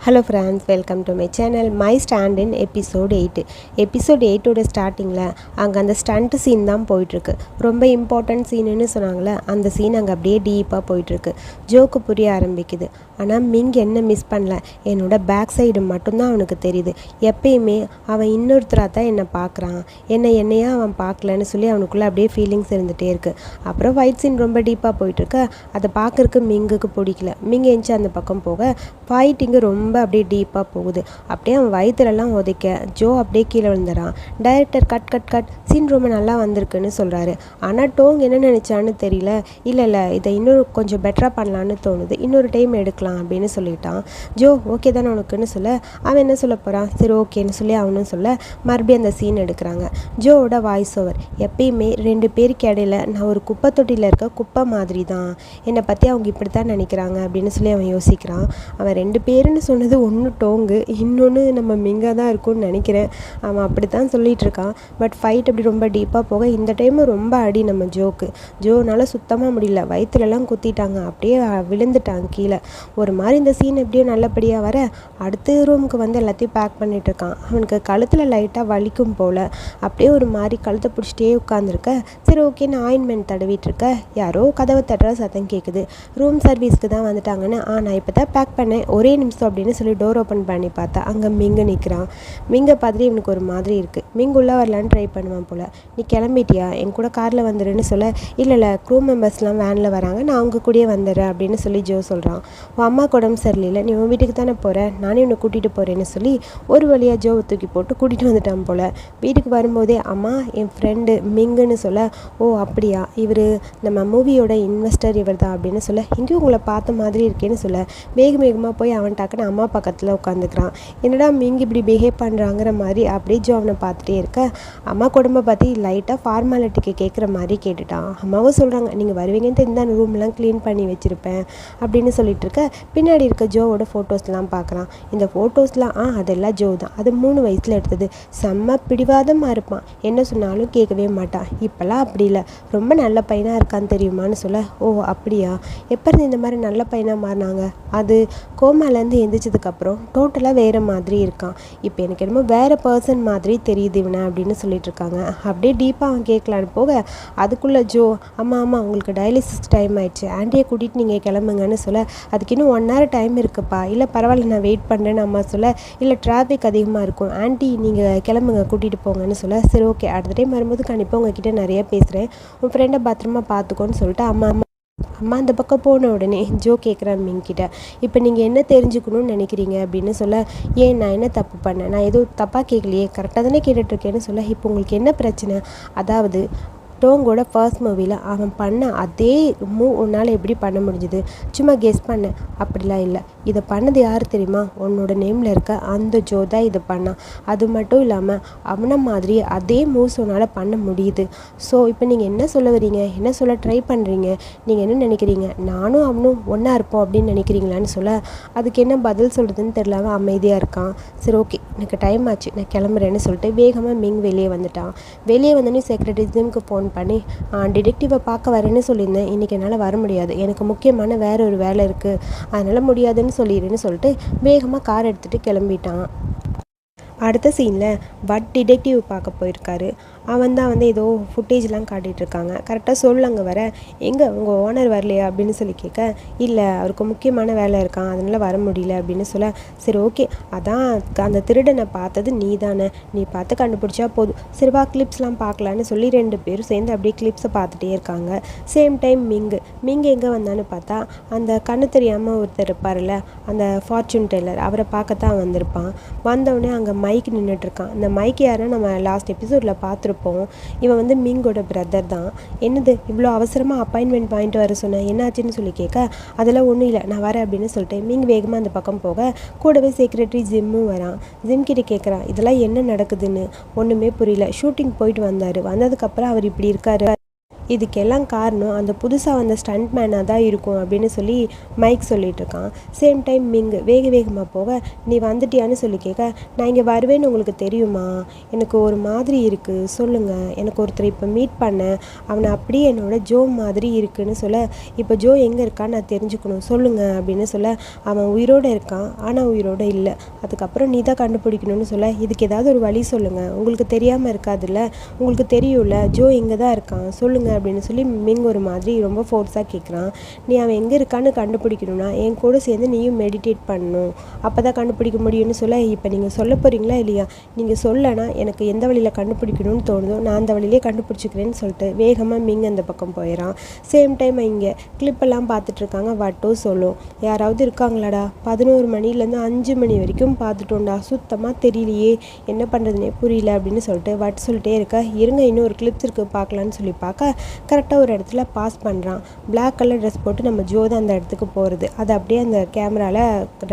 Hello friends, welcome to my channel. My stand in episode 8. Episode 8ஓட ஸ்டார்டிங்கில் அங்கே அந்த ஸ்டண்ட் சீன் தான் போயிட்டுருக்கு. ரொம்ப இம்பார்ட்டன்ட் சீனுன்னு சொன்னாங்களே, அந்த சீன் அங்கே அப்படியே டீப்பாக போயிட்டுருக்கு. ஜோக்கு புரிய ஆரம்பிக்குது. ஆனால் மிங் என்ன மிஸ் பண்ணல, என்னோட பேக் சைடு மட்டும்தான் அவனுக்கு தெரியுது. எப்பயுமே அவன் இன்னொருத்தராக தான் என்னை பார்க்குறான், என்னையா அவன் பார்க்கலன்னு சொல்லி அவனுக்குள்ளே அப்படியே ஃபீலிங்ஸ் இருந்துகிட்டே இருக்குது. அப்புறம் ஃபைட் சீன் ரொம்ப டீப்பாக போயிட்டுருக்கு. அதை பார்க்குறக்கு மிங்குக்கு பிடிக்கல. மிங் எஞ்சி அந்த பக்கம் போக ஃபைட்டிங்கு ரொம்ப அப்படியே டீப்பாக போகுது. அப்படியே அவன் வயிற்றுலலாம் உதைக்க ஜோ அப்படியே கீழே விழுந்துறான். டைரக்டர் கட் சீன் ரொம்ப நல்லா வந்திருக்குன்னு சொல்கிறாரு. ஆனால் டோங் என்ன நினச்சான்னு தெரியல. இல்லை இதை இன்னொரு கொஞ்சம் பெட்டராக பண்ணலான்னு தோணுது, இன்னொரு டைம் எடுக்கலாம் அப்படின்னு சொல்லிட்டான். ஜோ ஓகே தானே உனக்குன்னு சொல்ல அவன் என்ன சொல்ல போகிறான், சரி ஓகேன்னு சொல்லி அவனும் சொல்ல மறுபடியும் அந்த சீன் எடுக்கிறாங்க. ஜோவோட வாய்ஸ் ஓவர், எப்பயுமே 2 பேருக்கு இடையில நான் ஒரு குப்பை தொட்டியில் இருக்க குப்பை மாதிரி தான், என்னை பற்றி அவங்க இப்படி தான் நினைக்கிறாங்க அப்படின்னு சொல்லி அவன் யோசிக்கிறான். அவன் 2 பேருன்னு சொன்னது ஒன்று டோங்கு, இன்னொன்று நம்ம மிங்காக தான் இருக்கும்னு நினைக்கிறேன். அவன் அப்படி தான் சொல்லிகிட்டு இருக்கான். பட் ஃபைட் அப்படி ரொம்ப டீப்பாக போக இந்த டைமும் ரொம்ப அடி நம்ம ஜோனால் சுத்தமாக முடியல. வயிற்றுலலாம் குத்திட்டாங்க, அப்படியே விழுந்துட்டாங்க கீழே. ஒரு மாதிரி இந்த சீன் எப்படியோ நல்லபடியாக வர அடுத்த ரூமுக்கு வந்து எல்லாத்தையும் பேக் பண்ணிகிட்டு இருக்கான். அவனுக்கு கழுத்தில் லைட்டாக வலிக்கும் போல். அப்படியே ஒரு மாதிரி கழுத்தை பிடிச்சிட்டே உட்காந்துருக்க. சரி ஓகேன்னு ஆயின்மெண்ட் தடவிட்டு இருக்க. யாரோ கதவை தட்டுற சத்தம் கேட்குது. ரூம் சர்வீஸ்க்கு தான் வந்துட்டாங்கன்னு. நான் இப்போ தான் பேக் பண்ணேன், ஒரே நிமிஷம் அப்படின்னு சொல்லி டோர் ஓப்பன் பண்ணி பார்த்தா அங்கே மிங்க நிற்கிறான். மிங்கை பார்த்துட்டு இவனுக்கு ஒரு மாதிரி இருக்குது. மிங்க உள்ளே வரலான்னு ட்ரை பண்ணுவான் போல். நீ கிளம்பிட்டியா, என் கூட காரில் வந்துடுன்னு சொல்ல, இல்லை க்ரூ மெம்பர்ஸ்லாம் வேனில் வராங்க, நான் அவங்க கூடயே வந்துடுறேன் அப்படின்னு சொல்லி ஜோ சொல்கிறான். உன் அம்மாவுக்கு உடம்பு சரியில்லை, நீ உன் வீட்டுக்கு தானே போகிறேன், நானே உன்னை கூட்டிகிட்டு போகிறேன்னு சொல்லி ஒரு வழியாக ஜோவை தூக்கி போட்டு கூட்டிகிட்டு வந்துட்டான் போல். வீட்டுக்கு வரும்போதே அம்மா என் ஃப்ரெண்டு மிங்குன்னு சொல்ல, ஓ அப்படியா, இவர் நம்ம மூவியோட இன்வெஸ்டர் இவர் தான் அப்படின்னு சொல்ல, இங்கேயும் உங்களை பார்த்த மாதிரி இருக்கேன்னு சொல்ல வேகமாக போய் அவன் டக்குன்னு அம்மா பக்கத்தில் உட்காந்துக்கிறான். என்னடா மிங் இப்படி பிஹேவ் பண்ணுறாங்கிற மாதிரி அப்படியே ஜோ அவனை பார்த்துட்டே இருக்க. அம்மா குடும்ப பற்றி லைட்டாக ஃபார்மாலிட்டிக்கு கேட்குற மாதிரி கேட்டுட்டான். அம்மாவும் சொல்கிறாங்க, நீங்கள் வருவீங்கன்னு தெரிஞ்சு அந்த ரூம்லாம் க்ளீன் பண்ணி வச்சுருப்பேன் அப்படின்னு சொல்லிட்டு இருக்க. பின்னாடி இருக்க ஜோவோட ஃபோட்டோஸ்லாம் பார்க்குறான். இந்த ஃபோட்டோஸ்லாம் அதெல்லாம் ஜோ தான், அது 3 வயசில் எடுத்தது. செம்ம பிடிவாதமாக இருப்பான், என்ன சொன்னாலும் கேட்கவே மாட்டான். இப்போல்லாம் அப்படி இல்லை, ரொம்ப நல்ல பையனாக இருக்கான்னு தெரியுமான்னு சொல்ல, ஓ அப்படியா, எப்போ இருந்து இந்த மாதிரி நல்ல பையனாக மாறினாங்க, அது கோமாலேருந்து எந்திரிச்சதுக்கப்புறம் டோட்டலாக வேறு மாதிரி இருக்கான், இப்போ எனக்கு என்னமோ வேறு பர்சன் மாதிரி தெரியுது இவனை அப்படின்னு சொல்லிட்டு இருக்காங்க. அப்படியே டீப்பாக அவன் கேட்கலான்னு போக அதுக்குள்ளே ஜோ, ஆமாம் உங்களுக்கு டயாலிசிஸ் டைம் ஆயிடுச்சு, ஆண்டியை கூட்டிகிட்டு நீங்கள் கிளம்புங்கன்னு சொல்ல, அதுக்கு இன்னும் 1 hour டைம் இருக்குப்பா, இல்லை பரவாயில்ல நான் வெயிட் பண்ணுறேன்னு அம்மா சொல்ல, இல்லை டிராஃபிக் அதிகமாக இருக்கும் ஆண்டி நீங்கள் கிளம்புங்க கூட்டிகிட்டு போங்கன்னு சொல்ல, சரி ஓகே அடுத்த டைம் வரும்போது கண்டிப்பாக உங்ககிட்ட நிறைய பேசுகிறேன், உன் ஃப்ரெண்டை பத்திரமா பார்த்துக்கோன்னு சொல்லிட்டு அம்மா அந்த பக்கம் போன உடனே ஜோ கேட்குறான் மிங்கிட்ட, இப்போ நீங்கள் என்ன தெரிஞ்சுக்கணும்னு நினைக்கிறீங்க அப்படின்னு சொல்ல, ஏன் நான் என்ன தப்பு பண்ணேன், நான் எதுவும் தப்பாக கேட்கலையே, கரெக்டாக தானே கேட்டுட்ருக்கேன்னு சொல்ல, இப்போ உங்களுக்கு என்ன பிரச்சனை, அதாவது டோங்கோட ஃபர்ஸ்ட் மூவியில் அவன் பண்ண அதே மூவ் உன்னால் எப்படி பண்ண முடிஞ்சுது, சும்மா கெஸ் பண்ண, அப்படிலாம் இல்லை, இதை பண்ணது யார் தெரியுமா, உன்னோட நேமில் இருக்க அந்த ஜோ தான் இதை பண்ணான், அது மட்டும் இல்லாமல் அவனை மாதிரி அதே மூவ்ஸ் உன்னால் பண்ண முடியுது. ஸோ இப்போ நீங்கள் என்ன சொல்ல வரீங்க, என்ன சொல்ல ட்ரை பண்ணுறீங்க, நீங்கள் என்ன நினைக்கிறீங்க, நானும் அவனும் ஒன்றா இருப்போம் அப்படின்னு நினைக்கிறீங்களான்னு சொல்ல, அதுக்கு என்ன பதில் சொல்கிறதுன்னு தெரியலாமல் அமைதியாக இருக்கான். சரி ஓகே எனக்கு டைம் ஆச்சு நான் கிளம்புறேன்னு சொல்லிட்டு வேகமாக மிங் வெளியே வந்துட்டான். வெளியே வந்தோடனே செக்ரட்டரி ஜிம்க்கு ஃபோன் பண்ணி, டிடெக்டிவை பார்க்க வரேன்னு சொல்லியிருந்தேன், இன்றைக்கி என்னால் வர முடியாது, எனக்கு முக்கியமான வேறு ஒரு வேலை இருக்குது, அதனால் முடியாதுன்னு சொல்லிடுன்னு சொல்லிட்டு வேகமாக கார் எடுத்துகிட்டு கிளம்பிட்டான். அடுத்த சீனில் பட் டிடெக்டிவ் பார்க்க போயிருக்காரு. அவன் தான் வந்து ஏதோ ஃபுட்டேஜ்லாம் காட்டிகிட்ருக்காங்க. கரெக்டாக அங்கே வர, எங்கே உங்கள் ஓனர் வரலையா அப்படின்னு சொல்லி கேட்க, இல்லை அவருக்கு முக்கியமான வேலை இருக்கான் அதனால் வர முடியல அப்படின்னு சொல்ல, சரி ஓகே அதான் அந்த திருடனை பார்த்தது நீ தானே, நீ பார்த்து கண்டுபிடிச்சா போதும், சரிவா கிளிப்ஸ்லாம் பார்க்கலான்னு சொல்லி 2 பேரும் சேர்ந்து அப்படியே கிளிப்ஸை பார்த்துட்டே இருக்காங்க. சேம் டைம் மிங்கு எங்கே வந்தான்னு பார்த்தா அந்த கண்ணு தெரியாமல் ஒருத்தர் இருப்பார்ல, அந்த ஃபார்ச்சூன் டெல்லர், அவரை பார்க்கத்தான் வந்திருப்பான். வந்தவுடனே அங்கே மைக் நின்றுட்டுருக்கான். இந்த மைக் யாருன்னா நம்ம லாஸ்ட் எபிசோடில் பார்த்துருப்போம், இவன் வந்து மிங்கோட பிரதர் தான். என்னது இவ்வளோ அவசரமாக அப்பாயின்மெண்ட் வாங்கிட்டு வர சொன்னேன், என்னாச்சுன்னு சொல்லி கேட்க, அதெல்லாம் ஒன்றும் இல்லை நான் வரேன் அப்படின்னு சொல்லிட்டு மிங் வேகமாக அந்த பக்கம் போக கூடவே செக்ரட்டரி ஜிம்மும் வரான். ஜிம் கிட்ட கேட்குறான் இதெல்லாம் என்ன நடக்குதுன்னு. ஒன்றுமே புரியல, ஷூட்டிங் போயிட்டு வந்தார், வந்ததுக்கப்புறம் அவர் இப்படி இருக்காரு, இதுக்கெல்லாம் காரணம் அந்த புதுசாக வந்த ஸ்டண்ட் மேனாக தான் இருக்கும் அப்படின்னு சொல்லி மைக் சொல்லிட்டு இருக்கான். சேம் டைம் மிங்கு வேக வேகமாக போக நீ வந்துட்டியான்னு சொல்லி கேட்க, நான் இங்கே வருவேன்னு உங்களுக்கு தெரியுமா, எனக்கு ஒரு மாதிரி இருக்குது சொல்லுங்கள், எனக்கு ஒருத்தர் இப்போ மீட் பண்ணேன், அவனை அப்படியே என்னோட ஜோ மாதிரி இருக்குன்னு சொல்ல, இப்போ ஜோ எங்கே இருக்கான்னு நான் தெரிஞ்சுக்கணும் சொல்லுங்கள் அப்படின்னு சொல்ல, அவன் உயிரோடு இருக்கான் ஆனால் உயிரோடு இல்லை, அதுக்கப்புறம் நீ தான் கண்டுபிடிக்கணும்னு சொல்ல, இதுக்கு ஏதாவது ஒரு வழி சொல்லுங்கள், உங்களுக்கு தெரியாமல் இருக்காதுல்ல, உங்களுக்கு தெரியும்ல ஜோ இங்கே தான் இருக்கான் சொல்லுங்கள் அப்படின்னு சொல்லி மிங் ஒரு மாதிரி ரொம்ப ஃபோர்ஸாக கேட்குறான். நீ அவன் எங்கே இருக்கான்னு கண்டுபிடிக்கணும்னா என் கூட சேர்ந்து நீயும் மெடிடேட் பண்ணணும், அப்போ தான் கண்டுபிடிக்க முடியும்னு சொல்ல, இப்போ நீங்கள் சொல்ல போகிறீங்களா இல்லையா, நீங்கள் சொல்லனா எனக்கு எந்த வழியில் கண்டுபிடிக்கணும்னு தோணுதோ நான் அந்த வழியிலே கண்டுபிடிச்சிக்கிறேன்னு சொல்லிட்டு வேகமாக மிங் அந்த பக்கம் போயிடறான். சேம் டைம் இங்கே கிளிப்பெல்லாம் பார்த்துட்ருக்காங்க. வட்டோ சொல்லும், யாராவது இருக்காங்களாடா, 11 மணிலேருந்து 5 மணி வரைக்கும் பார்த்துட்டோம்டா, சுத்தமாக தெரியலையே, என்ன பண்ணுறதுனே புரியல அப்படின்னு சொல்லிட்டு வட் சொல்லிட்டே இருக்க, இருங்க இன்னும் ஒரு கிளிப்ஸ் இருக்குது பார்க்கலான்னு சொல்லி பார்க்க கரெக்டாக ஒரு இடத்துல பாஸ் பண்ணுறான். பிளாக் கலர் ட்ரெஸ் போட்டு நம்ம ஜோ தான் அந்த இடத்துக்கு போகிறது, அது அப்படியே அந்த கேமராவில்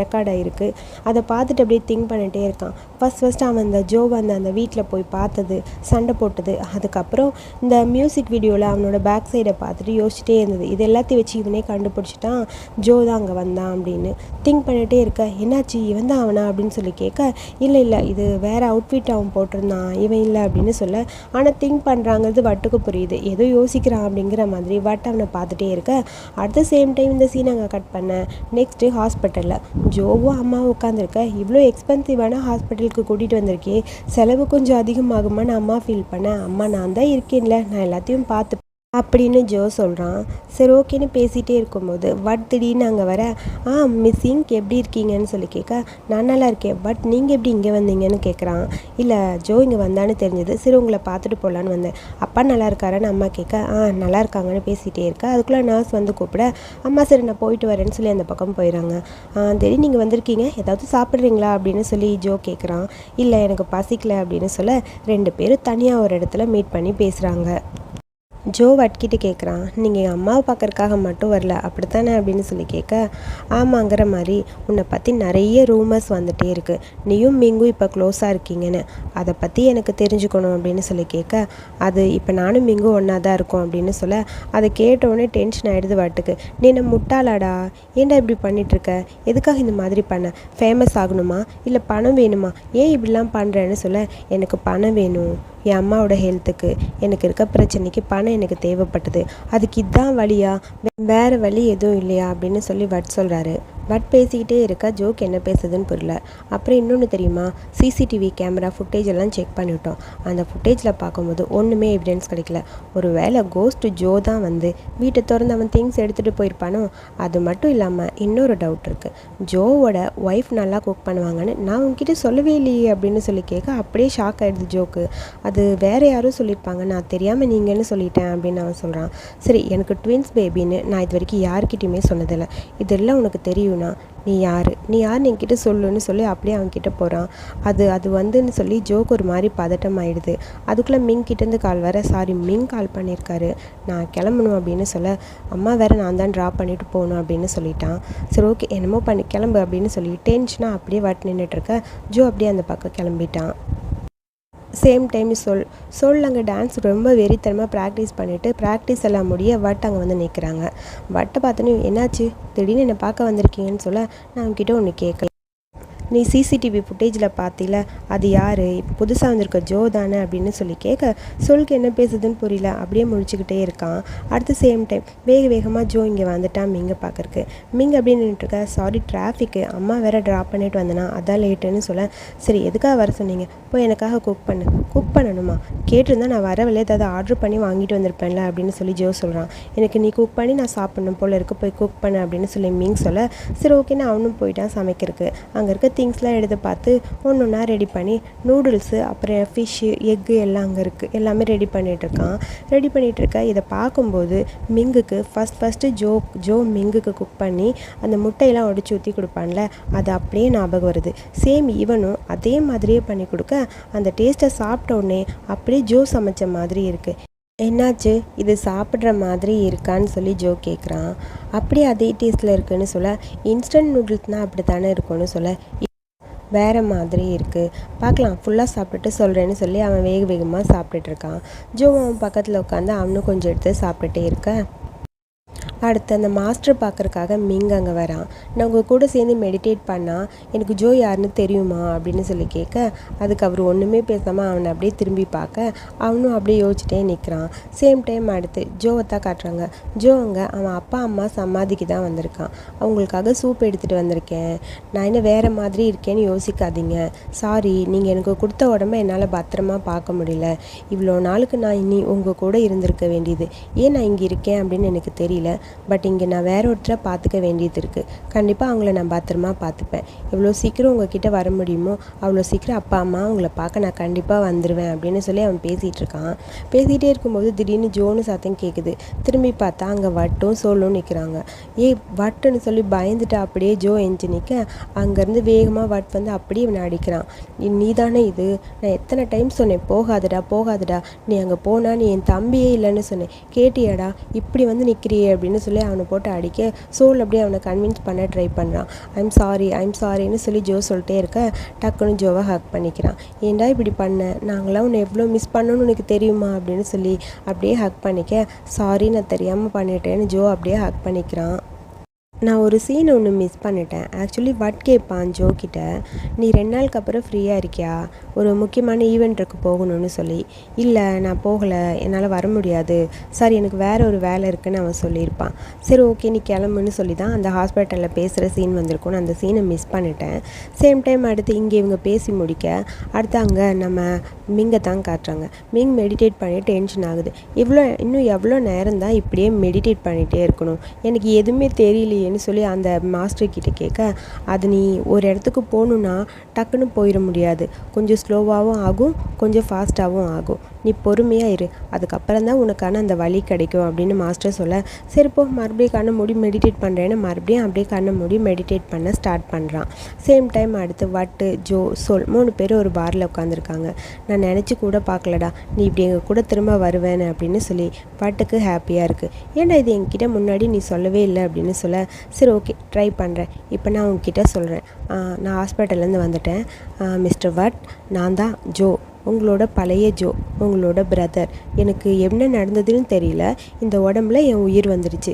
ரெக்கார்ட் ஆகிருக்கு. அதை பார்த்துட்டு அப்படியே திங்க் பண்ணிகிட்டே இருக்கான். ஃபஸ்ட்டு அவன் அந்த ஜோவை அந்த வீட்டில் போய் பார்த்தது, சண்டை போட்டது, அதுக்கப்புறம் இந்த மியூசிக் வீடியோவில் அவனோட பேக் சைடை பார்த்துட்டு யோசிச்சுட்டே இருந்தது, இது எல்லாத்தையும் வச்சு இவனே கண்டுபிடிச்சிட்டான் ஜோ தான் அங்கே வந்தான் அப்படின்னு திங்க் பண்ணிகிட்டே இருக்க, என்னாச்சு இவன் தான் அவனா அப்படின்னு சொல்லி கேட்க, இல்லை இது வேறு அவுட்ஃபிட் அவன் போட்டிருந்தான், இவன் இல்லை அப்படின்னு சொல்ல, ஆனால் திங்க் பண்ணுறாங்கிறது வட்டுக்கு புரியுது, ஏதோ யோசிக்கிறான் அப்படிங்கிற மாதிரி வட் அவனை பார்த்துட்டே இருக்க. அடுத்த சேம் டைம் இந்த சீன் அங்கே கட் பண்ண. நெக்ஸ்ட்டு ஹாஸ்பிட்டலில் ஜோவும் அம்மாவும் உட்காந்துருக்க, இவ்வளோ எக்ஸ்பென்சிவான ஹாஸ்பிட்டலுக்கு கூட்டிகிட்டு வந்திருக்கே, செலவு கொஞ்சம் அதிகமாகுமான்னு அம்மா ஃபீல் பண்ணேன், அம்மா நான் தான் இருக்கேன்ல, நான் எல்லாத்தையும் பார்த்து அப்படின்னு ஜோ சொல்கிறான். சரி ஓகேன்னு பேசிகிட்டே இருக்கும்போது வட் திடீர்னு அங்கே வர, மிஸ்ஸிங் எப்படி இருக்கீங்கன்னு சொல்லி கேட்க, நான் நல்லா இருக்கேன், பட் நீங்கள் எப்படி இங்கே வந்தீங்கன்னு கேட்குறான். இல்லை ஜோ இங்கே வந்தான்னு தெரிஞ்சது, சரி உங்களை பார்த்துட்டு போகலான்னு வந்தேன், அப்பா நல்லா இருக்காரான்னு அம்மா கேட்க, நல்லா இருக்காங்கன்னு பேசிகிட்டே இருக்க. அதுக்குள்ளே நர்ஸ் வந்து கூப்பிட, அம்மா சரி நான் போயிட்டு வரேன்னு சொல்லி அந்த பக்கம் போயிடறாங்க. திடீர்னு நீங்கள் வந்திருக்கீங்க, ஏதாவது சாப்பிட்றீங்களா அப்படின்னு சொல்லி ஜோ கேட்குறான். இல்லை எனக்கு பசிக்கல அப்படின்னு சொல்ல 2 பேரும் தனியாக ஒரு இடத்துல மீட் பண்ணி பேசுகிறாங்க. ஜோ வட்கிட்டு கேட்குறான், நீங்கள் எங்கள் அம்மாவை பார்க்கறக்காக மட்டும் வரல அப்படித்தானே அப்படின்னு சொல்லி கேட்க, ஆமாங்கிற மாதிரி உன்னை பற்றி நிறைய ரூமர்ஸ் வந்துகிட்டே இருக்குது, நீயும் மிங்கும் இப்போ க்ளோஸாக இருக்கீங்கன்னு, அதை பற்றி எனக்கு தெரிஞ்சுக்கணும் அப்படின்னு சொல்லி கேட்க, அது இப்போ நானும் மிங்கும் ஒன்றா தான் இருக்கோம் அப்படின்னு சொல்ல, அதை கேட்டவுடனே டென்ஷன் ஆகிடுது வட்டுக்கு. நீ என்ன முட்டாளாடா, ஏன்டா இப்படி பண்ணிகிட்ருக்க, எதுக்காக இந்த மாதிரி பண்ண, ஃபேமஸ் ஆகணுமா இல்லை பணம் வேணுமா, ஏன் இப்படிலாம் பண்ணுறேன்னு சொல்ல, எனக்கு பணம் வேணும், என் அம்மாவோட ஹெல்த்துக்கு, எனக்கு இருக்க பிரச்சனைக்கு பணம் எனக்கு தேவைப்பட்டது, அதுக்கு இதுதான் வழியா, வேறு வழி எதுவும் இல்லையா அப்படின்னு சொல்லி வட் சொல்கிறாரு. வட் பேசிக்கிட்டே இருக்க ஜோக்கு என்ன பேசுதுன்னு புரியல. அப்புறம் இன்னொன்று தெரியுமா, சிசிடிவி கேமரா ஃபுட்டேஜ் எல்லாம் செக் பண்ணிவிட்டோம், அந்த ஃபுட்டேஜில் பார்க்கும்போது ஒன்றுமே எவிடன்ஸ் கிடைக்கல, ஒரு வேளை கோஸ்ட் ஜோ தான் வந்து வீட்டை திறந்து அவன் திங்ஸ் எடுத்துகிட்டு போயிருப்பானோ, அது மட்டும் இல்லாமல் இன்னொரு டவுட் இருக்குது, ஜோவோட ஒய்ஃப் நல்லா குக் பண்ணுவாங்கன்னு நான் உங்ககிட்ட சொல்லவே இல்லையே அப்படின்னு சொல்லி கேட்க, அப்படியே ஷாக் ஆகிடுது ஜோக்கு, அது வேறு யாரும் சொல்லியிருப்பாங்க, நான் தெரியாமல் நீங்கன்னு சொல்லிட்டேன் அப்படின்னு அவன் சொல்கிறான். சரி எனக்கு ட்வின்ஸ் பேபின்னு நான் இது வரைக்கும் யார்கிட்டையுமே சொன்னதில்லை, இதெல்லாம் உனக்கு தெரியும்னா நீ யாருன்னு என்கிட்ட சொல்லுன்னு சொல்லி அப்படியே அவன்கிட்ட போகிறான். அது வந்துன்னு சொல்லி ஜோக்கு ஒரு மாதிரி பதட்டம் ஆகிடுது. அதுக்குள்ளே மிங் கிட்டேருந்து கால் வர, சாரி மிங் கால் பண்ணியிருக்காரு, நான் கிளம்பணும் அப்படின்னு சொல்ல, அம்மா வேறு நான் தான் ட்ராப் பண்ணிவிட்டு போகணும் அப்படின்னு சொல்லிட்டான். சரி ஓகே என்னமோ பண்ணி கிளம்பு அப்படின்னு சொல்லி டென்ஷனாக அப்படியே வட் நின்றுட்டுருக்க. ஜோ அப்படியே அந்த பக்கம் கிளம்பிட்டான். சேம் டைம் சொல் அங்கே டான்ஸ் ரொம்ப வெறித்தனமாக ப்ராக்டிஸ் பண்ணிவிட்டு ப்ராக்டிஸ் எல்லாம் முடிய வட் அங்கே வந்து நிற்கிறாங்க. வட்டை பார்த்தோன்னே என்னாச்சு திடீர்னு என்னை பார்க்க வந்திருக்கீங்கன்னு சொல்ல, நான் அவங்ககிட்ட ஒன்று கேட்கல, நீ சிசிடிவி ஃபுட்டேஜில் பார்த்தில அது யார், இப்போ புதுசாக வந்திருக்க ஜோ தானே அப்படின்னு சொல்லி கேட்க, சொல்லுக்கு என்ன பேசுதுன்னு புரியல, அப்படியே முடிச்சுக்கிட்டே இருக்கான். அடுத்த சேம் டைம் வேகமாக ஜோ இங்கே வந்துட்டான் மிங்கை பார்க்கறக்கு. மிங் அப்படியே நின்றுட்டுருக்க, சாரி டிராஃபிக்கு, அம்மா வேறு ட்ராப் பண்ணிட்டு வந்தேனா அதான் லேட்டுன்னு சொல்ல, சரி எதுக்காக வர சொன்னீங்க, போய் எனக்காக குக் பண்ணணுமா, கேட்டிருந்தா நான் வரவில்லை ஏதாவது ஆர்டர் பண்ணி வாங்கிட்டு வந்திருப்பேன்ல அப்படின்னு சொல்லி ஜோ சொல்கிறான். எனக்கு நீ குக் பண்ணி நான் சாப்பிட்ணும் போல் இருக்க, போய் குக் பண்ணு அப்படின்னு சொல்லி மிங் சொல்ல, சரி ஓகேன்னு அவனும் போயிட்டான் சமைக்கிறதுக்கு. அங்கே இருக்க திங்ஸ்லாம் எடுத்து பார்த்து ஒன்றா ரெடி பண்ணி நூடுல்ஸு அப்புறம் ஃபிஷ்ஷு எக்கு எல்லாம் அங்கே இருக்குது, எல்லாமே ரெடி பண்ணிகிட்ருக்க. இதை பார்க்கும்போது மிங்குக்கு ஃபஸ்ட்டு ஜோ மிங்குக்கு குக் பண்ணி அந்த முட்டையெல்லாம் உடச்சி ஊற்றி கொடுப்பான்ல, அது அப்படியே ஞாபகம் வருது. சேம் இவனும் அதே மாதிரியே பண்ணி கொடுக்க அந்த டேஸ்ட்டை சாப்பிட்ட உடனே அப்படியே ஜோ சமைச்ச மாதிரி இருக்குது. என்னாச்சு இது சாப்பிட்ற மாதிரி இருக்கான்னு சொல்லி ஜோ கேட்குறான். அப்படியே அதே டேஸ்ட்டில் இருக்குன்னு சொல்ல, இன்ஸ்டன்ட் நூடுல்ஸ்னால் அப்படி தானே இருக்கும்னு சொல்ல, வேறு மாதிரி இருக்குது. பார்க்கலாம், ஃபுல்லாக சாப்பிட்டுட்டு சொல்கிறேன்னு சொல்லி அவன் வேக வேகமாக சாப்பிட்டுட்டு இருக்கான். ஜோ அவன் பக்கத்தில் உட்காந்து அவனும் கொஞ்சம் எடுத்து சாப்பிட்டுட்டே இருக்க. அடுத்து அந்த மாஸ்டர் பார்க்குறக்காக மிங் அங்கே வரான். நான் உங்கள் கூட சேர்ந்து மெடிடேட் பண்ணால் எனக்கு ஜோ யாருன்னு தெரியுமா அப்படின்னு சொல்லி கேட்க, அதுக்கு அவர் ஒன்றுமே பேசாமல் அவனை அப்படியே திரும்பி பார்க்க அவனும் அப்படியே யோசிச்சுட்டே நிற்கிறான். சேம் டைம் அடுத்து ஜோவை தான் காட்டுறாங்க. ஜோ அங்கே அவன் அப்பா அம்மா சமாதிக்கு தான் வந்திருக்கான். அவங்களுக்காக சூப் எடுத்துகிட்டு வந்திருக்கேன். நான் என்ன வேறு மாதிரி இருக்கேன்னு யோசிக்காதீங்க. சாரி, நீங்கள் எனக்கு கொடுத்த உடம்பை என்னால் பத்திரமா பார்க்க முடியல. இவ்வளோ நாளுக்கு நான் இனி உங்கள் கூட இருந்திருக்க வேண்டியது. ஏன் நான் இங்கே இருக்கேன் அப்படின்னு எனக்கு தெரியல. பட் இங்கே நான் வேற ஒருத்தரை பார்த்துக்க வேண்டியது இருக்குது. கண்டிப்பாக அவங்கள நான் பத்திரமா பார்த்துப்பேன். எவ்வளோ சீக்கிரம் உங்ககிட்ட வர முடியுமோ அவ்வளோ சீக்கிரம் அப்பா அம்மா அவங்கள பார்க்க நான் கண்டிப்பாக வந்துடுவேன் அப்படின்னு சொல்லி அவன் பேசிகிட்டு இருக்கான். பேசிகிட்டே இருக்கும்போது திடீர்னு ஜோன்னு சத்தம் கேட்குது. திரும்பி பார்த்தா அங்கே வட்டும் சோலும் நிற்கிறாங்க. வட்டுன்னு சொல்லி பயந்துட்டு அப்படியே ஜோ எஞ்சி நிற்க, அங்கேருந்து வேகமாக வட் வந்து அப்படியே இவனை அடிக்கிறான். நீ தானே இது? நான் எத்தனை டைம் சொன்னேன் போகாதடா போகாதடா, நீ அங்கே போனால் நீ என் தம்பியே இல்லைன்னு சொன்னேன், கேட்டியாடா? இப்படி வந்து நிற்கிறியே அப்படின்னு சொல்லி அவனை போட்டு அடிக்க சோல் அப்படியே அவனை கன்வின்ஸ் பண்ண ட்ரை பண்ணுறான். ஐம் சாரின்னு சொல்லி ஜோ சொல்லிட்டே இருக்க டக்குன்னு ஜோவை ஹக் பண்ணிக்கிறான். ஏன்டா இப்படி பண்ண? நாங்களாம் உன்னை எவ்வளோ மிஸ் பண்ணணும்னு உனக்கு தெரியுமா அப்படின்னு சொல்லி அப்படியே ஹக் பண்ணிக்க, சாரி நான் தெரியாமல் பண்ணிட்டேன்னு ஜோ அப்படியே ஹக் பண்ணிக்கிறான். நான் ஒரு சீன் ஒன்று மிஸ் பண்ணிட்டேன். ஆக்சுவலி வட் கேட்பான் ஜோ கிட்ட, நீ 2 நாளுக்கு அப்புறம் ஃப்ரீயாக இருக்கியா, ஒரு முக்கியமான ஈவெண்ட்டுக்கு போகணும்னு சொல்லி. இல்லை நான் போகலை, என்னால் வர முடியாது, சாரி எனக்கு வேறு ஒரு வேலை இருக்குதுன்னு அவன் சொல்லியிருப்பான். சரி ஓகே நீ கிளம்புன்னு சொல்லி தான் அந்த ஹாஸ்பிட்டலில் பேசுகிற சீன் வந்திருக்கும். நான் அந்த சீனை மிஸ் பண்ணிட்டேன். சேம் டைம் அடுத்து இங்கே இவங்க பேசி முடிக்க அடுத்து அங்கே நம்ம மிங்கை தான் காட்டுறாங்க. மிங் மெடிடேட் பண்ணி டென்ஷன் ஆகுது. இன்னும் எவ்வளோ நேரம் தான் இப்படியே மெடிடேட் பண்ணிகிட்டே இருக்கணும், எனக்கு எதுவுமே தெரியலையே சொல்லி அந்த மாஸ்டர் கிட்ட கேட்க, அது நீ ஒரு இடத்துக்கு போகணுன்னா டக்குன்னு போயிட முடியாது. கொஞ்சம் ஸ்லோவாகவும் ஆகும், கொஞ்சம் ஃபாஸ்ட்டாகவும் ஆகும். நீ பொறுமையாக இரு, அதுக்கப்புறம் தான் உனக்கான அந்த வழி கிடைக்கும் அப்படின்னு மாஸ்டர் சொல்ல, சரிப்போ மறுபடியும் கண்ணை மூடி மெடிடேட் பண்ணுறேன்னு மறுபடியும் அப்படியே கண்ணை மூடி மெடிடேட் பண்ண ஸ்டார்ட் பண்ணுறான். சேம் டைம் அடுத்து வட்டு ஜோ சோல் 3 பேர் ஒரு பாரில் உட்காந்துருக்காங்க. நான் நினச்சி கூட பார்க்கலடா நீ இப்படி எங்கள் கூட திரும்ப வருவேன்னு அப்படின்னு சொல்லி வட்டுக்கு ஹாப்பியாக இருக்குது. ஏன்னா இது என்கிட்ட முன்னாடி நீ சொல்லவே இல்லை அப்படின்னு சொல்ல, சரி ஓகே ட்ரை பண்ணுறேன். இப்போ நான் உங்ககிட்ட சொல்கிறேன், நான் ஹாஸ்பிட்டல்லேருந்து வந்துட்டேன். மிஸ்டர் வட், நான் தான் ஜோ, உங்களோட பழைய ஜோ, உங்களோட பிரதர். எனக்கு என்ன நடந்ததுன்னு தெரியல, இந்த உடம்புல என் உயிர் வந்துடுச்சு.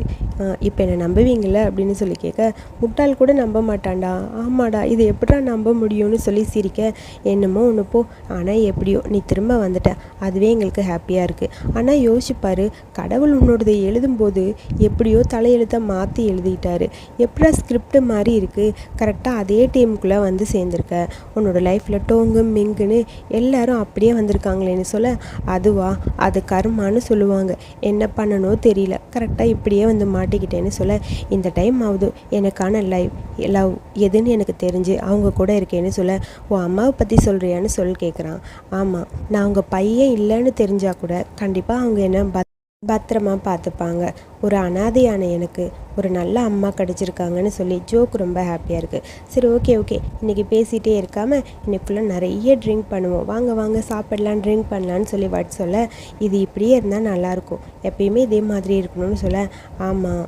இப்போ என்னை நம்புவீங்கள அப்படின்னு சொல்லி கேட்க, முட்டாள் கூட நம்ப மாட்டான்டா. ஆமாடா, இது எப்படா நம்ப முடியும்னு சொல்லி சிரிக்க, என்னமோ ஒன்று போ, ஆனால் எப்படியோ நீ திரும்ப வந்துட்ட, அதுவே எங்களுக்கு ஹாப்பியாக இருக்குது. ஆனால் யோசிப்பார், கடவுள் உன்னோடதை எழுதும்போது எப்படியோ தலையெழுத்தை மாற்றி எழுதிட்டாரு. எப்படா ஸ்கிரிப்ட் மாதிரி இருக்குது, கரெக்டாக அதே டீமுக்குள்ளே வந்து சேர்ந்துருக்க. உன்னோட லைஃப்பில் டோங்கு மிங்குன்னு எல்லாரும் அப்படியே வந்திருக்காங்களேன்னு சொல்ல, அதுவா, அது கர்மான்னு சொல்லுவாங்க, என்ன பண்ணணும் தெரியல, கரெக்டாக இப்படியே வந்து மாட்டிக்கிட்டேன்னு சொல்ல, இந்த டைம் ஆகுது எனக்கான லவ் எதுன்னு எனக்கு தெரிஞ்சு அவங்க கூட இருக்கேன்னு சொல்ல, உன் அம்மாவை பற்றி சொல்கிறியான்னு சொல்லி கேட்குறான். ஆமாம், நான் அவங்க பையன் இல்லைன்னு தெரிஞ்சால் கூட கண்டிப்பாக அவங்க என்ன பத்திரமா பார்த்துப்பாங்க. ஒரு அனாதையான எனக்கு ஒரு நல்ல அம்மா கிடச்சிருக்காங்கன்னு சொல்லி ஜோக்கு ரொம்ப ஹாப்பியாக இருக்குது. சரி ஓகே இன்றைக்கி பேசிகிட்டே இருக்காமல் இன்னைக்குள்ளே நிறைய ட்ரிங்க் பண்ணுவோம், வாங்க சாப்பிடலாம் ட்ரிங்க் பண்ணலான்னு சொல்லி வட் சொல்ல, இது இப்படியே இருந்தால் நல்லாயிருக்கும், எப்பயுமே இதே மாதிரி இருக்கணும்னு சொல்ல, ஆமாம்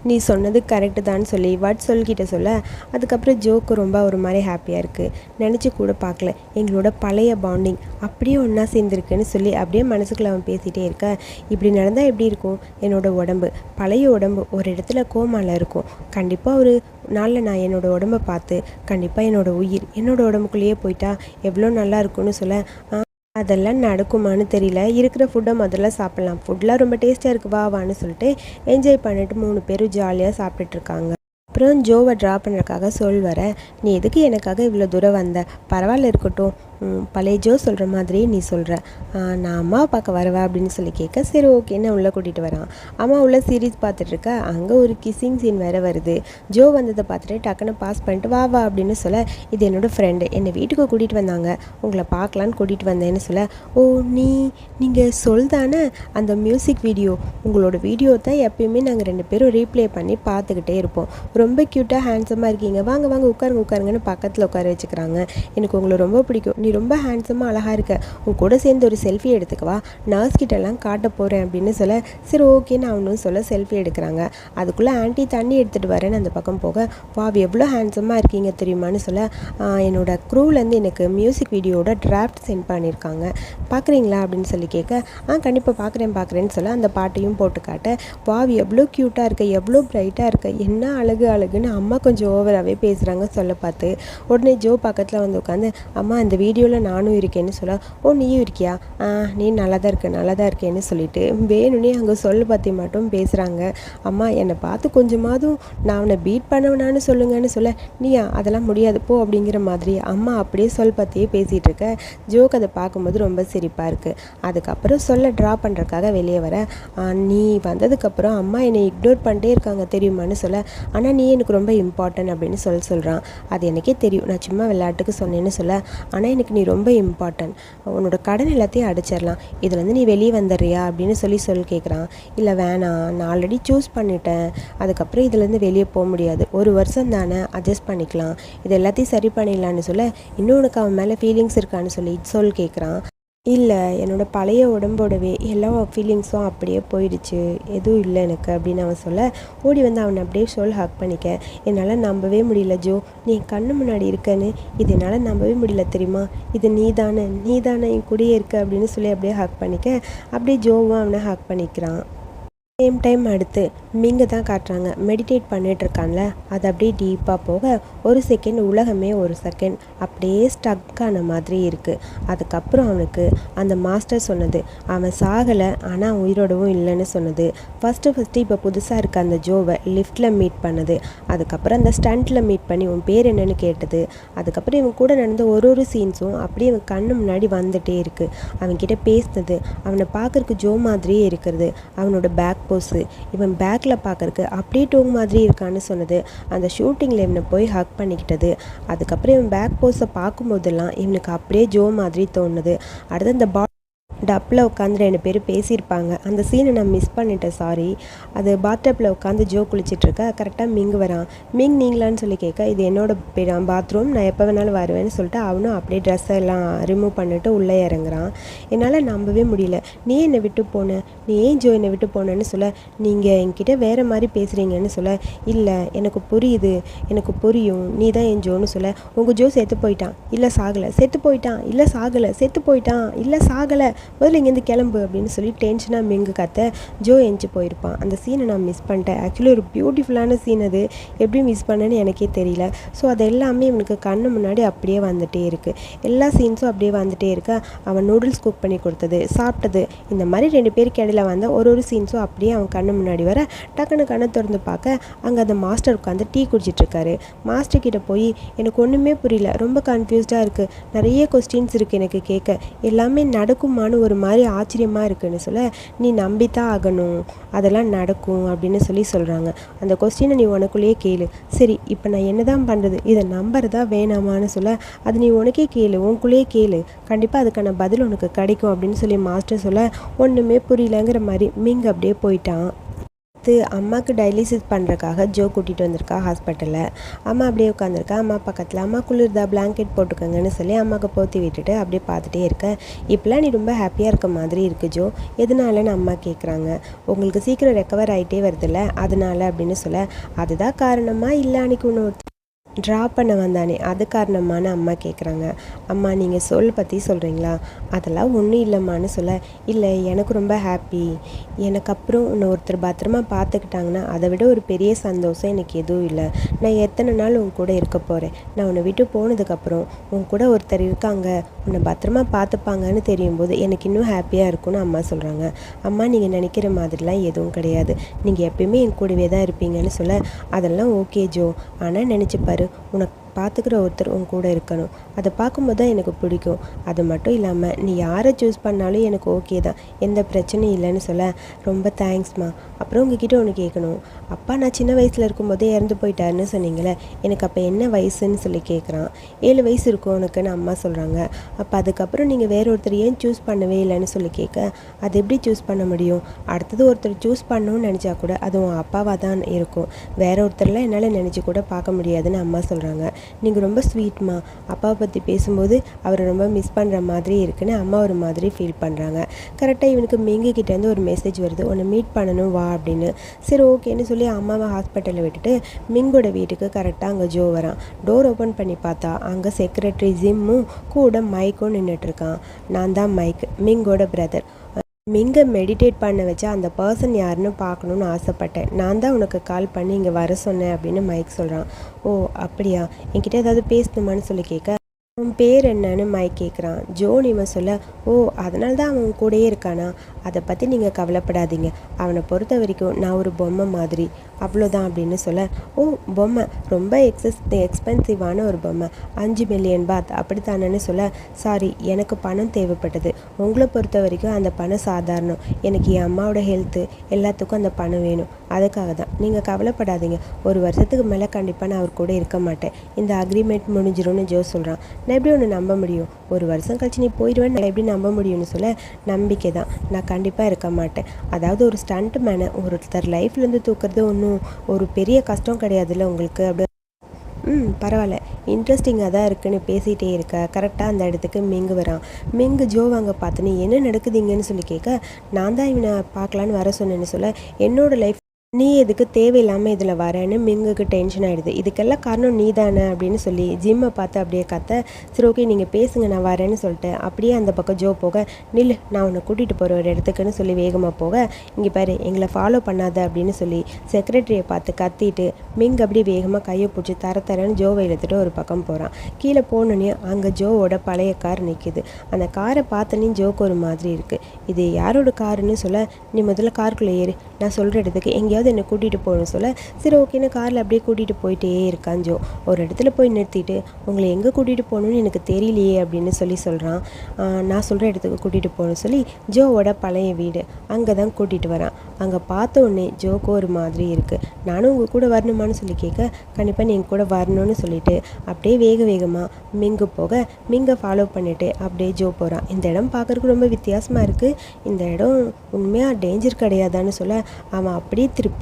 நீ சொன்னது கரெக்டு தான் சொல்லி வட் சொல்கிட்ட சொல்ல, அதுக்கப்புறம் ஜோக்கு ரொம்ப ஒரு மாதிரி ஹாப்பியாக இருக்குது. நினச்சி கூட பார்க்கல எங்களோட பழைய பாண்டிங் அப்படியே ஒன்றா சேர்ந்துருக்குன்னு சொல்லி அப்படியே மனசுக்குள்ளே அவன் பேசிகிட்டே இருக்க, இப்படி நடந்தால் எப்படி இருக்கும் என்னோட உடம்பு, பழைய உடம்பு ஒரு இடத்துல கோமாவில் இருக்கும். கண்டிப்பாக ஒரு நாளில் நான் என்னோடய உடம்பை பார்த்து கண்டிப்பாக என்னோடய உயிர் என்னோடய உடம்புக்குள்ளேயே போயிட்டா எவ்வளோ நல்லா இருக்கும்னு சொல்ல, அதெல்லாம் நடக்குமான்னு தெரியல, இருக்கிற ஃபுட்டை முதல்ல சாப்பிட்லாம், ஃபுட்லாம் ரொம்ப டேஸ்ட்டாக இருக்குது வான்னு சொல்லிட்டு என்ஜாய் பண்ணிட்டு 3 பேரும் ஜாலியாக சாப்பிட்டுட்ருக்காங்க. அப்புறம் ஜோவை ட்ராப் பண்ணுறதுக்காக வர, நீ எதுக்கு எனக்காக இவ்வளோ தூரம் வந்த, பரவாயில்ல இருக்கட்டும், பழைய ஜோ சொல்கிற மாதிரி நீ சொல்கிற, நான் அம்மாவை பார்க்க வரவா அப்படின்னு சொல்லி கேட்க, சரி ஓகேன்னு உள்ளே கூட்டிகிட்டு வரான். அம்மா உள்ள சீரீஸ் பார்த்துட்ருக்க, அங்கே ஒரு கிஸ்ஸிங் சீன் வேறு வருது. ஜோ வந்ததை பார்த்துட்டு டக்குன்னு பாஸ் பண்ணிட்டு வா அப்படின்னு சொல்ல, இது என்னோடய ஃப்ரெண்டு என்னை வீட்டுக்கு கூட்டிகிட்டு வந்தாங்க, உங்களை பார்க்கலான்னு கூட்டிகிட்டு வந்தேன்னு சொல்ல, ஓ நீங்கள் சொல்தானே அந்த மியூசிக் வீடியோ, உங்களோட வீடியோ தான் எப்பயுமே நாங்கள் 2 பேரும் ரீப்ளே பண்ணி பார்த்துக்கிட்டே இருப்போம், ரொம்ப க்யூட்டாக ஹேண்ட்ஸமாக இருக்கீங்க, வாங்க உட்காருங்கன்னு பக்கத்தில் உட்கார வச்சுக்கிறாங்க, எனக்கு உங்களை ரொம்ப பிடிக்கும், நீ ரொம்ப ஹேண்ட்ஸமாக அழகாக இருக்க, உன் கூட சேர்ந்து ஒரு செல்ஃபி எடுத்துக்கவா, நர்ஸ் கிட்டலாம் காட்ட போகிறேன் அப்படின்னு சொல்ல, சரி ஓகேன்னு அவனும் சொல்ல செல்ஃபி எடுக்கிறாங்க. அதுக்குள்ளே ஆண்டி தண்ணி எடுத்துகிட்டு வரேன்னு அந்த பக்கம் போக, வா எவ்வளோ ஹேண்ட்ஸமாக இருக்கீங்க தெரியுமான்னு சொல்ல, என்னோட க்ரூலேருந்து எனக்கு மியூசிக் வீடியோட டிராஃப்ட் சென்ட் பண்ணியிருக்காங்க, பார்க்குறீங்களா அப்படின்னு சொல்லி கேட்க, கண்டிப்பாக பார்க்குறேன்னு சொல்ல அந்த பாட்டையும் போட்டு காட்ட, வா எவ்வளோ க்யூட்டாக இருக்க, எவ்வளோ ப்ரைட்டாக இருக்க, என்ன அழகுன்னு அம்மா கொஞ்சம் ஓவராகவே பேசுகிறாங்க சொல்ல பார்த்து. உடனே ஜோ பக்கத்தில் வந்து உட்காந்து, அம்மா இந்த வீடியோவில் நானும் இருக்கேன்னு சொல்ல, ஓ நீயும் இருக்கியா, நீ நல்லா தான் இருக்கேன்னு சொல்லிட்டு வேணும்னே அங்கே சொல்ல பற்றி மட்டும் பேசுகிறாங்க. அம்மா என்னை பார்த்து கொஞ்சமாதும் நான் அவனை பீட் பண்ணவனான்னு சொல்லுங்கன்னு சொல்ல, நீயா அதெல்லாம் முடியாது போ அப்படிங்கிற மாதிரி அம்மா அப்படியே சொல் பற்றியே பேசிகிட்டு இருக்க. ஜோக்கு அதை பார்க்கும்போது ரொம்ப சிரிப்பாக இருக்குது. அதுக்கப்புறம் சொல்ல ட்ரா பண்ணுறதுக்காக வெளியே வர, நீ வந்ததுக்கப்புறம் அம்மா என்னை இக்னோர் பண்ணிட்டே இருக்காங்க தெரியுமான்னு சொல்ல, ஆனால் நீ எனக்கு ரொம்ப இம்பார்ட்டன்ட் அப்படின்னு சொல்கிறான். அது எனக்கே தெரியும், நான் சும்மா விளையாட்டுக்கு சொன்னேன்னு சொல்ல, ஆனால் எனக்கு நீ ரொம்ப இம்பார்ட்டன்ட், உன்னோட கடன் எல்லாத்தையும் அடிச்சிடலாம், இதுலேருந்து நீ வெளியே வந்துடுறியா அப்படின்னு சொல்லி கேட்குறான். இல்லை வேணாம், நான் ஆல்ரெடி சூஸ் பண்ணிட்டேன், அதுக்கப்புறம் இதுலேருந்து வெளியே போக முடியாது, ஒரு வருஷம் தானே அட்ஜஸ்ட் பண்ணிக்கலாம், இது எல்லாத்தையும் சரி பண்ணிடலான்னு சொல்ல, இன்னும் உனக்கு அவன் மேலே ஃபீலிங்ஸ் இருக்கான்னு சொல்லி கேட்குறான். இல்லை என்னோடய பழைய உடம்போடவே எல்லா ஃபீலிங்ஸும் அப்படியே போயிடுச்சு, எதுவும் இல்லை எனக்கு அப்படின்னு அவன் சொல்ல, ஓடி வந்து அவனை அப்படியே ஹக் பண்ணிக்க. என்னால் நம்பவே முடியல ஜோ, நீ கண்ணு முன்னாடி இருக்கன்னு, இது என்னால் நம்பவே முடியல தெரியுமா, இது நீ தானே என் கூடயே இருக்க அப்படின்னு சொல்லி அப்படியே ஹக் பண்ணிக்க. அப்படியே ஜோவும் அவனை ஹக் பண்ணிக்கிறான். சேம் டைம் அடுத்து மிங்க தான் காட்டுறாங்க, மெடிடேட் பண்ணிகிட்ருக்கான்ல, அது அப்படியே டீப்பாக போக ஒரு செகண்ட் உலகமே ஒரு செகண்ட் அப்படியே ஸ்டக் ஆன மாதிரி இருக்குது. அதுக்கப்புறம் அவனுக்கு அந்த மாஸ்டர் சொன்னது, அவன் சாகலை ஆனால் உயிரோடவும் இல்லைன்னு சொன்னது, ஃபஸ்ட்டு இப்போ புதுசாக இருக்க அந்த ஜோவை லிஃப்ட்டில் மீட் பண்ணது, அதுக்கப்புறம் அந்த ஸ்டண்ட்டில் மீட் பண்ணி உன் பேர் என்னன்னு கேட்டது, அதுக்கப்புறம் இவன் கூட நடந்த ஒரு சீன்ஸும் அப்படியே இவன் கண்ணு முன்னாடி வந்துகிட்டே இருக்குது. அவன்கிட்ட பேசினது, அவனை பார்க்குறக்கு ஜோ மாதிரியே இருக்கிறது, அவனோட பேக் போஸு, இவன் பேக்கில் பார்க்கறக்கு அப்படியே டோங் மாதிரி இருக்கான்னு சொன்னது, அந்த ஷூட்டிங்கில் இவனை போய் ஹக் பண்ணிக்கிட்டது, அதுக்கப்புறம் இவன் பேக் போஸை பார்க்கும்போதெல்லாம் இவனுக்கு அப்படியே ஜோ மாதிரி தோணுது. அடுத்து அந்த டப்பில் உட்காந்து 2 பேர் பேசியிருப்பாங்க, அந்த சீனை நான் மிஸ் பண்ணிட்டேன் சாரி. அது பாத்டப்பில் உட்காந்து ஜோ குளிச்சிட்ருக்க, கரெக்டாக மிங் வரான். மிங் நீங்களான்னு சொல்லி கேட்க, இது என்னோட பாத்ரூம், நான் எப்போ வேணாலும் வருவேன்னு சொல்லிட்டு அவனும் அப்படியே ட்ரெஸ்ஸை எல்லாம் ரிமூவ் பண்ணிவிட்டு உள்ளே இறங்குறான். என்னால் நம்பவே முடியல, நீ என்னை விட்டு போன, நீ ஏன் ஜோ என்னை விட்டு போனேன்னு சொல்ல, நீங்கள் என்கிட்ட வேறு மாதிரி பேசுகிறீங்கன்னு சொல்ல, இல்லை எனக்கு புரியுது, எனக்கு புரியும், நீ தான் என் ஜோன்னு சொல்ல, உங்கள் ஜோ செத்து போயிட்டான், இல்லை சாகலை, செத்து போயிட்டான், இல்லை சாகலை, செத்து போயிட்டான், இல்லை சாகலை, முதல்ல இங்கேருந்து கிளம்பு அப்படின்னு சொல்லி டென்ஷனாக மிங்கு கத்த ஜோ எஞ்சி போயிருப்பான். அந்த சீனை நான் மிஸ் பண்ணிட்டேன். ஆக்சுவலி ஒரு பியூட்டிஃபுல்லான சீன், அது எப்படி மிஸ் பண்ணேன்னு எனக்கே தெரியல. ஸோ அது எல்லாமே இவனுக்கு கண்ணு முன்னாடி அப்படியே வந்துகிட்டே இருக்குது, எல்லா சீன்ஸும் அப்படியே வந்துகிட்டே இருக்கு. அவன் நூடுல்ஸ் குக் பண்ணி கொடுத்தது, சாப்பிட்டது, இந்த மாதிரி 2 பேருக்கு இடையில வந்த ஒரு சீன்ஸும் அப்படியே அவன் கண்ணு முன்னாடி வர, டக்குன்னு கண்ணை திறந்து பார்க்க அங்கே அந்த மாஸ்டர் உட்காந்து டீ குடிச்சிட்ருக்காரு. மாஸ்டர் கிட்ட போய், எனக்கு ஒன்றுமே புரியல, ரொம்ப கன்ஃபியூஸ்டாக இருக்குது, நிறைய கொஸ்டின்ஸ் இருக்குது எனக்கு கேட்க, எல்லாமே நடக்குமான்னு ஒரு மாதிரி ஆச்சரியமாக இருக்குன்னு சொல்ல, நீ நம்பித்தான் ஆகணும், அதெல்லாம் நடக்கும் அப்படின்னு சொல்கிறாங்க. அந்த கொஸ்டினை நீ உனக்குள்ளேயே கேளு. சரி இப்போ நான் என்ன தான் பண்ணுறது, இதை நம்புறதா வேணாமான்னு சொல்ல, அது நீ உனக்கே கேளு, உனக்குள்ளேயே கேளு, கண்டிப்பாக அதுக்கான பதில் உனக்கு கிடைக்கும் அப்படின்னு சொல்லி மாஸ்டர் சொல்ல, ஒன்றுமே புரியலங்கிற மாதிரி மிங் அப்படியே போயிட்டான். அம்மாவுக்கு டயாலிசிஸ் பண்ணுறக்காக ஜோ கூட்டிகிட்டு வந்திருக்கா ஹாஸ்பிட்டலில். அம்மா அப்படியே உட்காந்துருக்கா, அம்மா பக்கத்தில், அம்மா குளிர்தா பிளாங்கெட் போட்டுக்கோங்கன்னு சொல்லி அம்மாவுக்கு போற்றி விட்டுட்டு அப்படியே பார்த்துட்டே இருக்கேன். இப்போலாம் நீ ரொம்ப ஹாப்பியாக இருக்க மாதிரி இருக்குது ஜோ, எதனாலன்னு அம்மா கேட்குறாங்க. உங்களுக்கு சீக்கிரம் ரெக்கவர் ஆகிட்டே வருதில்ல அதனால அப்படின்னு சொல்ல, அதுதான் காரணமா இல்லை அன்றைக்கி ஒன்று ட்ரா பண்ண வந்தானே அது காரணமான அம்மா கேட்குறாங்க. அம்மா நீங்கள் பற்றி சொல்கிறீங்களா, அதெல்லாம் ஒன்றும் இல்லைம்மான்னு சொல்ல, இல்லை எனக்கு ரொம்ப ஹாப்பி, எனக்கு அப்புறம் உன்னை ஒருத்தர் பத்திரமா பார்த்துக்கிட்டாங்கன்னா அதை விட ஒரு பெரிய சந்தோஷம் எனக்கு எதுவும் இல்லை. நான் எத்தனை நாள் உன் கூட இருக்க போகிறேன், நான் உன்னை விட்டு போனதுக்கப்புறம் உன் கூட ஒருத்தர் இருக்காங்க, உன்னை பத்திரமா பார்த்துப்பாங்கன்னு தெரியும் போது எனக்கு இன்னும் ஹாப்பியாக இருக்கும்னு அம்மா சொல்கிறாங்க. அம்மா நீங்கள் நினைக்கிற மாதிரிலாம் எதுவும் கிடையாது, நீங்கள் எப்பயுமே என் கூடவே தான் இருப்பீங்கன்னு சொல்ல, அதெல்லாம் ஓகே ஜோ, ஆனால் நினச்சிப்பாரு உனக்கு பார்த்துக்கிற ஒருத்தர் உன் கூட இருக்கணும், அதை பார்க்கும்போது தான் எனக்கு பிடிக்கும், அது மட்டும் இல்லாமல் நீ யாரை சூஸ் பண்ணாலும் எனக்கு ஓகே தான், எந்த பிரச்சனையும் இல்லைன்னு சொல்ல, ரொம்ப தேங்க்ஸ்மா. அப்புறம் உங்ககிட்ட ஒன்று கேட்கணும், அப்பா நான் சின்ன வயசில் இருக்கும்போதே இறந்து போயிட்டாருன்னு சொன்னீங்களே, எனக்கு அப்போ என்ன வயசுன்னு சொல்லி கேட்குறான். 7 வயசு இருக்கும் உனக்குன்னு அம்மா சொல்கிறாங்க. அப்போ அதுக்கப்புறம் நீங்கள் வேற ஒருத்தர் ஏன் சூஸ் பண்ணவே இல்லைன்னு சொல்லி கேட்க, அது எப்படி சூஸ் பண்ண முடியும், அடுத்தது ஒருத்தர் சூஸ் பண்ணணும்னு நினச்சா கூட அது உன் அப்பாவாக தான் இருக்கும், வேற ஒருத்தர்லாம் என்னால் நினச்சி கூட பார்க்க முடியாதுன்னு அம்மா சொல்கிறாங்க. நீங்கள் ரொம்ப ஸ்வீட்மா, அப்பாவை பற்றி பேசும்போது அவரை ரொம்ப மிஸ் பண்ணுற மாதிரி இருக்குன்னு அம்மா ஒரு மாதிரி ஃபீல் பண்ணுறாங்க. கரெக்டாக இவனுக்கு மிங்கு கிட்டேருந்து ஒரு மெசேஜ் வருது, உன்னை மீட் பண்ணணும் வா அப்படின்னு. சரி ஓகேன்னு சொல்லி அம்மாவை ஹாஸ்பிட்டலில் விட்டுட்டு மிங்கோட வீட்டுக்கு கரெக்டாக அங்கே ஜோ வரான். டோர் ஓப்பன் பண்ணி பார்த்தா அங்கே செக்ரட்டரி ஜிம்மும் கூட மைக்கும் நின்றுட்டுருக்கான். நான் தான் மைக், மிங்கோட பிரதர். மிங்கை மெடிடேட் பண்ண வச்சா அந்த பர்சன் யாருன்னு பார்க்கணுன்னு ஆசைப்பட்டேன். நான் தான் உனக்கு கால் பண்ணி இங்கே வர சொன்னேன் அப்படின்னு மைக் சொல்கிறான். ஓ அப்படியா, என்கிட்ட ஏதாவது பேசணுமான்னு சொல்லி கேட்க, அவன் பேர் என்னன்னு மைக் கேட்குறான். ஜோன் இவன் சொல்ல, ஓ அதனால தான் அவன் கூடயே இருக்கானா, அதை பற்றி நீங்கள் கவலைப்படாதீங்க, அவனை பொறுத்த வரைக்கும் நான் ஒரு பொம்மை மாதிரி, அவ்வளோதான் அப்படின்னு சொல்ல, ஓ பொம்மை, ரொம்ப எக்ஸ்பென்சிவான ஒரு பொம்மை, 5 மில்லியன் பாத் அப்படித்தானேன்னு சொல்ல, சாரி எனக்கு பணம் தேவைப்பட்டது, உங்களை பொறுத்த வரைக்கும் அந்த பணம் சாதாரணம், எனக்கு என் அம்மாவோட ஹெல்த்து எல்லாத்துக்கும் அந்த பணம் வேணும், அதுக்காக தான், நீங்கள் கவலைப்படாதீங்க, ஒரு வருஷத்துக்கு மேலே கண்டிப்பாக நான் அவர் கூட இருக்க மாட்டேன், இந்த அக்ரிமெண்ட் முடிஞ்சிரும்னு ஜோ சொல்கிறான். நான் எப்படி ஒன்று நம்ப முடியும், ஒரு வருஷம் கழிச்சு நீ போயிடுவேன்னு நான் எப்படி நம்ப முடியும்னு சொல்ல, நம்பிக்கை தான், நான் கண்டிப்பாக இருக்க மாட்டேன், அதாவது ஒரு ஸ்டண்ட் மேனை ஒருத்தர் லைஃப்லேருந்து தூக்குறது ஒன்றும் ஒரு பெரிய கஷ்டம் கிடையாதுல்ல உங்களுக்கு அப்படி. பரவாயில்ல, இன்ட்ரெஸ்டிங்காக தான் இருக்குன்னு பேசிகிட்டே இருக்க கரெக்டாக அந்த இடத்துக்கு மிங்கு வரான். மிங்கு ஜோ வாங்க பார்த்துன்னு என்ன நடக்குதுங்கன்னு சொல்லி கேட்க, நான் தான் இவனை பார்க்கலான்னு வர சொன்னேன்னு சொல்ல, என்னோடய லைஃப் நீ எதுக்கு தேவையில்லாமல் இதில் வரேன்னு மிங்குக்கு டென்ஷன் ஆகிடுது, இதுக்கெல்லாம் காரணம் நீ தானே அப்படின்னு சொல்லி ஜிம்மை பார்த்து அப்படியே கத்த. சரி ஓகே நீங்கள் பேசுங்க நான் வரேன்னு சொல்லிட்டு அப்படியே அந்த பக்கம் ஜோ போக, நில்லு நான் உன்னை கூட்டிகிட்டு போகிற ஒரு இடத்துக்குன்னு சொல்லி வேகமாக போக, இங்கே பாரு எங்களை ஃபாலோ பண்ணாத அப்படின்னு சொல்லி செக்ரட்டரியை பார்த்து கத்திட்டு மிங் அப்படியே வேகமாக கையை பிடிச்சி தரன்னு ஜோவை இழுத்துட்டு ஒரு பக்கம் போகிறான். கீழே போனோன்னே அங்கே ஜோவோட பழைய கார் நிற்கிது. அந்த காரை பார்த்தோன்னே ஜோக்கு ஒரு மாதிரி இருக்குது, இது யாரோட காருன்னு சொல்ல, நீ முதல்ல காருக்குள்ளே ஏறு, நான் சொல்கிற இடத்துக்கு எங்கேயாவது என்னை கூட்டிகிட்டு போகணும்னு சொல்ல, சரி ஓகேன்னு காரில் அப்படியே கூட்டிகிட்டு போயிட்டே இருக்கான் ஜோ. ஒரு இடத்துல போய் நிறுத்திட்டு, உங்களை எங்கே கூட்டிகிட்டு போகணுன்னு எனக்கு தெரியலையே அப்படின்னு சொல்லி சொல்கிறான். நான் சொல்கிற இடத்துக்கு கூட்டிகிட்டு போகணும்னு சொல்லி ஜோவோட பழைய வீடு அங்கே தான் கூட்டிகிட்டு வரான். அங்கே பார்த்த உடனே ஜோக்கு ஒரு மாதிரி இருக்குது. நானும் உங்கள் கூட வரணுமான்னு சொல்லி கேட்க, கண்டிப்பாக நீங்கள் கூட வரணும்னு சொல்லிட்டு அப்படியே வேகமாக மிங்கு போக மிங்கை ஃபாலோ பண்ணிவிட்டு அப்படியே ஜோ போகிறான். இந்த இடம் பார்க்குறதுக்கு ரொம்ப வித்தியாசமாக இருக்குது, இந்த இடம் உண்மையாக டேஞ்சர் கிடையாதான்னு சொல்ல, அவன் அப்படியே திருப்பி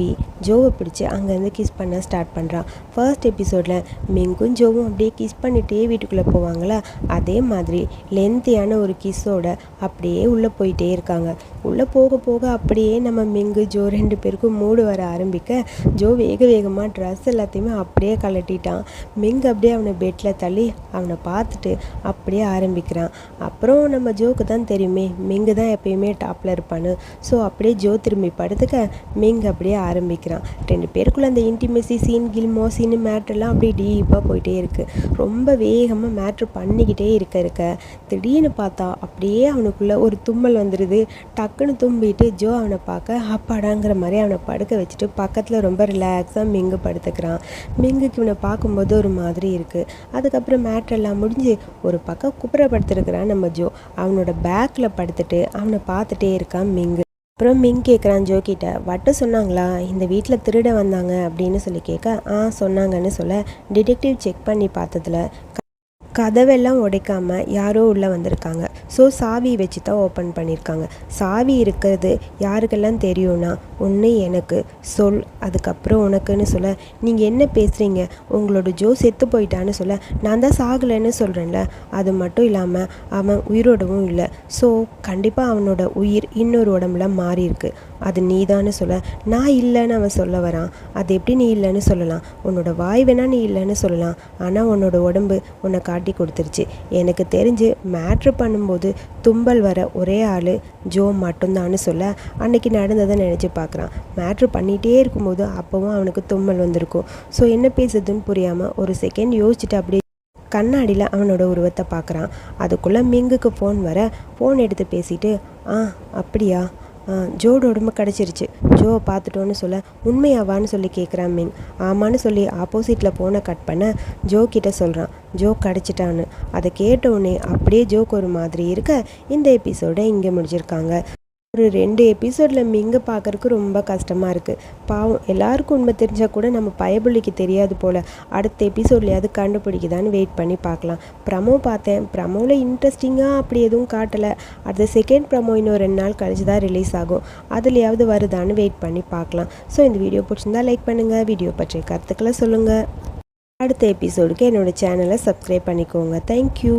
ஜோவை பிடிச்சி அங்கேருந்து கிஸ் பண்ண ஸ்டார்ட் பண்ணுறான். ஃபர்ஸ்ட் எபிசோடில் மிங்கும் ஜோவும் அப்படியே கிஸ் பண்ணிகிட்டே வீட்டுக்குள்ளே போவாங்களா, அதே மாதிரி லென்த்தியான ஒரு கிஸ்ஸோட அப்படியே உள்ளே போயிட்டே இருக்காங்க. உள்ளே போக போக அப்படியே நம்ம மிங்கு ஜோ 2 பேருக்கும் மூடு வர ஆரம்பிக்க, ஜோ வேகமாக ட்ரெஸ் எல்லாத்தையுமே அப்படியே கலட்டிட்டான். மிங்கு அப்படியே அவனை பெட்டில் தள்ளி அவனை பார்த்துட்டு அப்படியே ஆரம்பிக்கிறான். அப்புறம் நம்ம ஜோக்கு தான் தெரியுமே மிங்கு தான் எப்பயுமே டாப்பில் இருப்பான்னு. ஸோ அப்படியே ஜோ திரும்பி படுத்துக்க மிங் அப்படியே ஆரம்பிக்கிறான். 2 பேருக்குள்ள அந்த இன்டிமெசி சீன், கில்மோ சீனு, மேட்ரெல்லாம் அப்படியே டீப்பாக போயிட்டே இருக்குது. ரொம்ப வேகமாக மேட்ரு பண்ணிக்கிட்டே இருக்க திடீர்னு பார்த்தா அப்படியே அவனுக்குள்ளே ஒரு தும்மல் வந்துடுது. டக்குன்னு தும்பிட்டு ஜோ அவனை பார்க்க அப்பாடாங்கிற மாதிரி அவனை படுக்க வச்சுட்டு பக்கத்தில் ரொம்ப ரிலாக்ஸாக மிங்கு படுத்துக்கிறான். மிங்குக்கு இவனை பார்க்கும்போது ஒரு மாதிரி இருக்குது. அதுக்கப்புறம் மேட்ரெல்லாம் முடிஞ்சு ஒரு பக்கம் குப்புறப்படுத்திருக்கிறான் நம்ம ஜோ. அவனோட பேக்கில் படுத்துட்டு அவனை பார்த்துட்டே இருக்கான் மிங்கு. அப்புறம் மிங் கேட்குறான் ஜோ கிட்ட, வட்டு சொன்னாங்களா இந்த வீட்டில் திருட வந்தாங்க அப்படின்னு சொல்லி கேட்க, சொன்னாங்கன்னு சொல்ல, டிடெக்டிவ் செக் பண்ணி பார்த்ததுல கதவெல்லாம் உடைக்காமல் யாரோ உள்ளே வந்திருக்காங்க. ஸோ சாவி வச்சு தான் ஓப்பன் பண்ணியிருக்காங்க. சாவி இருக்கிறது யாருக்கெல்லாம் தெரியும்னா ஒன்று எனக்கு சொல், அதுக்கப்புறம் உனக்குன்னு சொல்ல, நீங்கள் என்ன பேசுகிறீங்க, உங்களோட ஜோ செத்து போயிட்டான்னு சொல்ல, நான் தான் சாகலைன்னு சொல்கிறேன்ல, அது மட்டும் இல்லாமல் அவன் உயிரோடவும் இல்லை. ஸோ கண்டிப்பாக அவனோட உயிர் இன்னொரு உடம்புல மாறி இருக்கு, அது நீதான்னு சொல்ல, நான் இல்லைன்னு அவன் சொல்ல வரான். அது எப்படி நீ இல்லைன்னு சொல்லலாம், உன்னோட வாய் வேணா நீ இல்லைன்னு சொல்லலாம், ஆனால் உன்னோட உடம்பு உன்னை காட்டி கொடுத்துருச்சு. எனக்கு தெரிஞ்சு மேட்ரு பண்ணும்போது தும்பல் வர ஒரே ஆள் ஜோ மட்டும்தான்னு சொல்ல, அன்னைக்கு நடந்ததை நினச்சி பார்க்குறான். மேட்ரு பண்ணிகிட்டே இருக்கும்போது அப்போவும் அவனுக்கு தும்மல் வந்திருக்கும். ஸோ என்ன பேசுறதுன்னு புரியாமல் ஒரு செகண்ட் யோசிச்சுட்டு அப்படியே கண்ணாடியில் அவனோட உருவத்தை பார்க்குறான். அதுக்குள்ளே மிங்குக்கு ஃபோன் வர, ஃபோன் எடுத்து பேசிட்டு, அப்படியா, ஜோட உடம்பு கிடச்சிருச்சு, ஜோவை பார்த்துட்டோன்னு சொல்ல, உண்மையாவான்னு சொல்லி கேட்குறான் மிங். ஆமான்னு சொல்லி ஆப்போசிட்டில் ஃபோனை கட் பண்ண ஜோ கிட்ட சொல்கிறான் ஜோ கிடச்சிட்டான்னு. அதை கேட்டவுடனே அப்படியே ஜோக்கு ஒரு மாதிரி இருக்க இந்த எபிசோடை இங்கே முடிச்சிருக்காங்க. ஒரு 2 எபிசோடில் மிங்க பார்க்குறக்கு ரொம்ப கஷ்டமாக இருக்குது. பாவம், எல்லாருக்கும் உண்மை தெரிஞ்சால் கூட நம்ம பயபுள்ளிக்கு தெரியாது போல். அடுத்த எபிசோட்லையாவது கண்டுபிடிக்குதான்னு வெயிட் பண்ணி பார்க்கலாம். ப்ரமோ பார்த்தேன், ப்ரமோவில் இன்ட்ரெஸ்டிங்காக அப்படி எதுவும் காட்டலை. அடுத்த செகண்ட் ப்ரமோ இன்னும் 2 நாள் கழிச்சு தான் ரிலீஸ் ஆகும். அதுலையாவது வருதான்னு வெயிட் பண்ணி பார்க்கலாம். ஸோ இந்த வீடியோ பிடிச்சிருந்தா லைக் பண்ணுங்கள், வீடியோ பற்றிய கருத்துக்களை சொல்லுங்கள். அடுத்த எபிசோடுக்கு என்னோடய சேனலை சப்ஸ்கிரைப் பண்ணிக்கோங்க. தேங்க்யூ.